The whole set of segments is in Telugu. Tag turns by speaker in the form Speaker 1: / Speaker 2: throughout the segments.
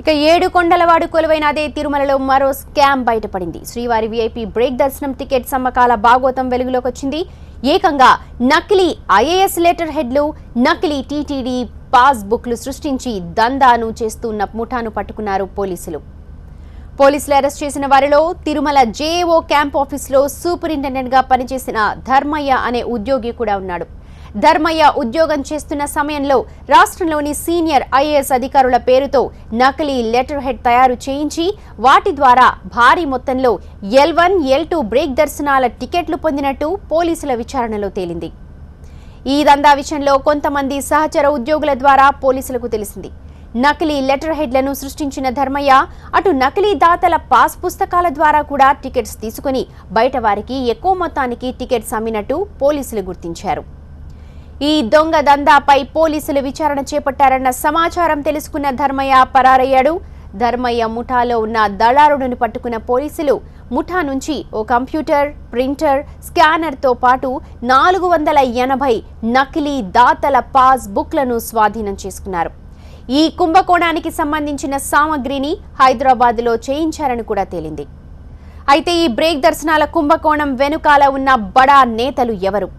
Speaker 1: ఇక 7 కొండలవాడు కొలువైన అదే తిరుమలలో మరో స్కామ్ బయటపడింది. శ్రీవారి వీఐపీ బ్రేక్ దర్శనం టికెట్ సమ్మకాల భాగోతం వెలుగులోకి వచ్చింది. ఏకంగా నకిలీ ఐఏఎస్ లెటర్ హెడ్లు, నకిలీ టీటీడీ పాస్ బుక్లు సృష్టించి దందాను చేస్తున్న ముఠాను పట్టుకున్నారు పోలీసులు. అరెస్ట్ చేసిన వారిలో తిరుమల జేఏఓ క్యాంప్ ఆఫీసులో సూపరింటెండెంట్ గా పనిచేసిన ధర్మయ్య అనే ఉద్యోగి కూడా ఉన్నాడు. ధర్మయ్య ఉద్యోగం చేస్తున్న సమయంలో రాష్ట్రంలోని సీనియర్ ఐఏఎస్ అధికారుల పేరుతో నకిలీ లెటర్ హెడ్ తయారు చేయించి వాటి ద్వారా భారీ మొత్తంలో L1, L2 బ్రేక్ దర్శనాల టికెట్లు పొందినట్టు పోలీసుల విచారణలో తేలింది. ఈ దందా విషయంలో కొంతమంది సహచర ఉద్యోగుల ద్వారా పోలీసులకు తెలిసింది. నకిలీ లెటర్ హెడ్లను సృష్టించిన ధర్మయ్య అటు నకిలీ దాతల పాస్ పుస్తకాల ద్వారా కూడా టికెట్స్ తీసుకుని బయట వారికి ఎక్కువ మొత్తానికి టికెట్స్ అమ్మినట్టు పోలీసులు గుర్తించారు. ఈ దొంగ దందాపై పోలీసులు విచారణ చేపట్టారన్న సమాచారం తెలుసుకున్న ధర్మయ్య పరారయ్యాడు. ధర్మయ్య ముఠాలో ఉన్న దళారుడిని పట్టుకున్న పోలీసులు ముఠా నుంచి ఓ కంప్యూటర్, ప్రింటర్, స్కానర్తో పాటు 480 నకిలీ దాతల పాస్ బుక్లను స్వాధీనం చేసుకున్నారు. ఈ కుంభకోణానికి సంబంధించిన సామగ్రిని హైదరాబాద్లో చేయించారని కూడా తేలింది. అయితే ఈ బ్రేక్ దర్శనాల కుంభకోణం వెనుకాల ఉన్న బడా నేతలు ఎవరు?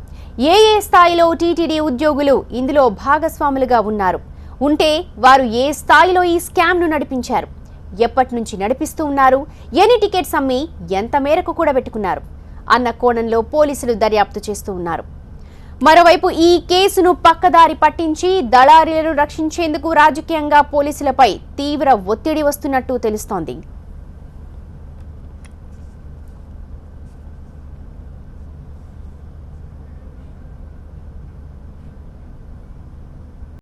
Speaker 1: ఏ స్థాయిలో టీటీడీ ఉద్యోగులు ఇందులో భాగస్వాములుగా ఉన్నారు? ఉంటే వారు ఏ స్థాయిలో ఈ స్కామ్ను నడిపించారు? ఎప్పటి నుంచి నడిపిస్తూ ఉన్నారు? ఎన్ని టికెట్స్ అమ్మి ఎంత మేరకు కూడా పెట్టుకున్నారు అన్న కోణంలో పోలీసులు దర్యాప్తు చేస్తూ ఉన్నారు. మరోవైపు ఈ కేసును పక్కదారి పట్టించి దళారీలను రక్షించేందుకు రాజకీయంగా పోలీసులపై తీవ్ర ఒత్తిడి వస్తున్నట్టు తెలుస్తోంది.